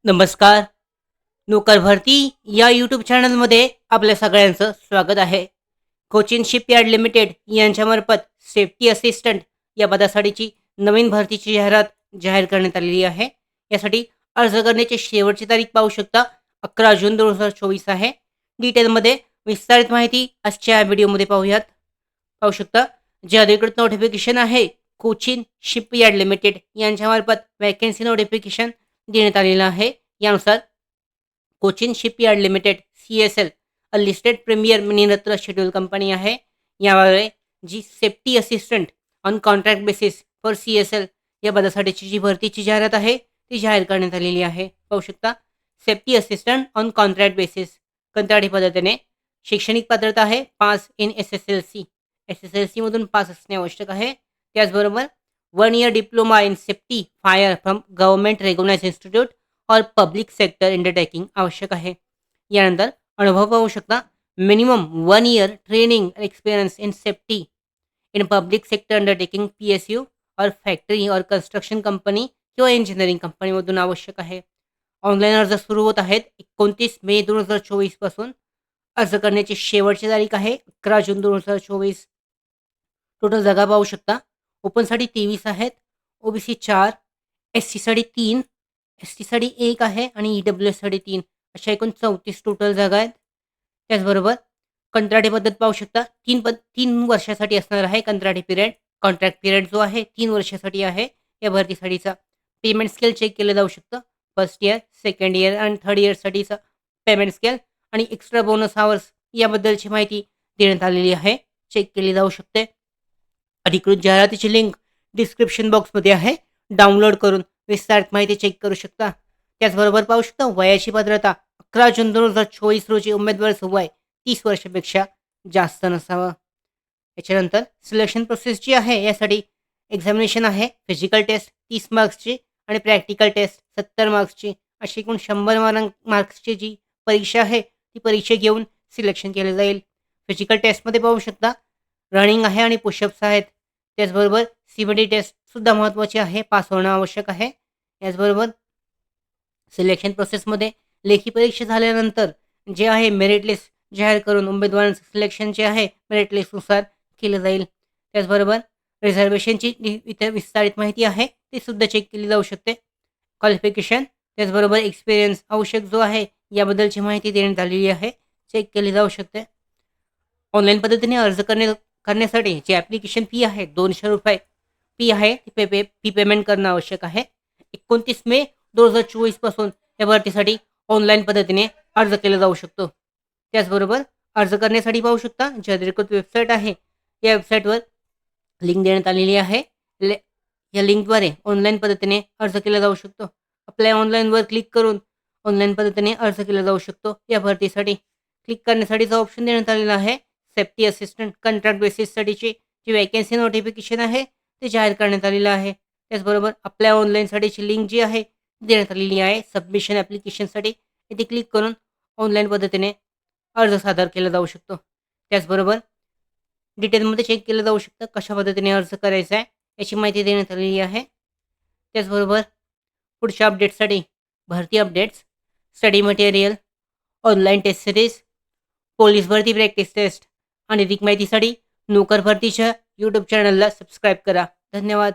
नमस्कार. नोकर भरती या यूट्यूब चॅनलमध्ये आपल्या सगळ्यांचं स्वागत आहे. कोचिन शिपयार्ड लिमिटेड यांच्यामार्फत सेफ्टी असिस्टंट या पदासाठीची नवीन भरतीची जाहिरात जाहीर करण्यात आलेली आहे. यासाठी अर्ज करण्याची शेवटची तारीख पाहू शकता 11 जून 2024 आहे. डिटेलमध्ये विस्तारित माहिती आजच्या व्हिडिओमध्ये पाहूयात. पाहू शकता जे अधिकृत नोटिफिकेशन आहे कोचिन शिपयार्ड लिमिटेड यांच्यामार्फत वॅकन्सी नोटिफिकेशन देण्यात आलेलं आहे. यानुसार Cochin shipyard limited CSL a listed premier Miniratna schedule company आहे. यामुळे जी safety assistant on contract basis for CSL या पदासाठीची जी भरतीची जाहिरात आहे ती जाहीर करण्यात आलेली आहे. पाहू शकता safety assistant on contract basis कंत्राटी पद्धतीने शैक्षणिक पात्रता आहे पास इन SSLC मधून पास असणे आवश्यक आहे. त्याचबरोबर 1 year diploma in safety fire from government recognised institute और पब्लिक सेक्टर अंडरटेकिंग आवश्यक आहे. यानंतर अनुभव पाहू शकता minimum 1 year training experience in safety in public sector undertaking PSU और फॅक्टरी और कन्स्ट्रक्शन कंपनी किंवा इंजिनिअरिंग कंपनीमधून आवश्यक आहे. ऑनलाईन अर्ज सुरू होत आहेत 29 मे 2024 पासून. अर्ज करण्याची शेवटची तारीख आहे 11 जून 2024. टोटल जागा पाहू शकता ओपनसाठी 23 आहेत, OBC 4, SCसाठी 3, STसाठी 1 आहे आणि EWSसाठी 3 अशा एकूण 34 टोटल जागा आहेत. त्याचबरोबर कंत्राटी पद्धत पाहू शकता 3 वर्षासाठी असणार आहे कंत्राटी पिरियड. कॉन्ट्रॅक्ट पिरियड जो आहे 3 वर्षासाठी आहे. या भरतीसाठीचा पेमेंट स्केल चेक केलं जाऊ शकतं. फर्स्ट इयर, सेकंड इयर आणि थर्ड इयरसाठीचा पेमेंट स्केल आणि एक्स्ट्रा बोनस आवर्स याबद्दलची माहिती देण्यात आलेली आहे. चेक केली जाऊ शकते. अधिकृत जाहिरातीची लिंक डिस्क्रिप्शन बॉक्समध्ये आहे. डाउनलोड करून विस्तारित माहिती चेक करू शकता. त्याचबरोबर पाहू शकता वयाची पात्रता 11 जून 2024 रोजी उमेदवाराचं वय 30 वर्षापेक्षा जास्त नसावं. याच्यानंतर सिलेक्शन प्रोसेस जी आहे यासाठी एक्झामिनेशन आहे. फिजिकल टेस्ट 30 मार्क्सची आणि प्रॅक्टिकल टेस्ट 70 मार्क्सची अशी एकूण 100 मार्क्सची जी परीक्षा आहे ती परीक्षा घेऊन सिलेक्शन केलं जाईल. फिजिकल टेस्टमध्ये पाहू शकता रनिंग आहे आणि पुशअप्स आहेत. त्याचबरोबर CBT टेस्टसुद्धा महत्त्वाची आहे, पास होणं आवश्यक आहे. याचबरोबर सिलेक्शन प्रोसेसमध्ये लेखी परीक्षा झाल्यानंतर जे आहे मेरिट लिस्ट जाहीर करून उमेदवारांचं सिलेक्शन जे आहे मेरिट लिस्टनुसार केलं जाईल. त्याचबरोबर रिझर्वेशनची इतर विस्तारित माहिती आहे ती सुद्धा चेक केली जाऊ शकते. क्वालिफिकेशन त्याचबरोबर एक्सपिरियन्स आवश्यक जो आहे याबद्दलची माहिती देण्यात आलेली आहे, चेक केली जाऊ शकते. ऑनलाईन पद्धतीने अर्ज करण्यासाठी जी ॲप्लिकेशन फी आहे ₹200 फी आहे ती फी पेमेंट करणं आवश्यक आहे. 29 मे 2024 पासून या भरतीसाठी ऑनलाईन पद्धतीने अर्ज केला जाऊ शकतो. त्याचबरोबर अर्ज करण्यासाठी पाहू शकता जी अधिकृत वेबसाईट आहे या वेबसाईटवर लिंक देण्यात आलेली आहे. या लिंकद्वारे ऑनलाईन पद्धतीने अर्ज केला जाऊ शकतो. अप्लाय ऑनलाईनवर क्लिक करून ऑनलाईन पद्धतीने अर्ज केला जाऊ शकतो. या भरतीसाठी क्लिक करण्यासाठीचा ऑप्शन देण्यात आलेला आहे. सेफ्टी असिस्टंट कॉन्ट्रॅक्ट बेसिससाठीची जी वॅकन्सी नोटिफिकेशन आहे ते जाहीर करण्यात आलेलं आहे. त्याचबरोबर अप्लाय ऑनलाईनसाठीची लिंक जी आहे ती देण्यात आलेली आहे. सबमिशन ॲप्लिकेशनसाठी इथे क्लिक करून ऑनलाईन पद्धतीने अर्ज सादर केला जाऊ शकतो. त्याचबरोबर डिटेलमध्ये चेक केलं जाऊ शकतं कशा पद्धतीने अर्ज करायचा आहे याची माहिती देण्यात आलेली आहे. त्याचबरोबर पुढच्या अपडेट्ससाठी भरती updates, study material, online test series, police भरती प्रॅक्टिस टेस्ट आणि अधिक माहितीसाठी नोकर भरतीच्या यूट्यूब चॅनलला सबस्क्राईब करा. धन्यवाद.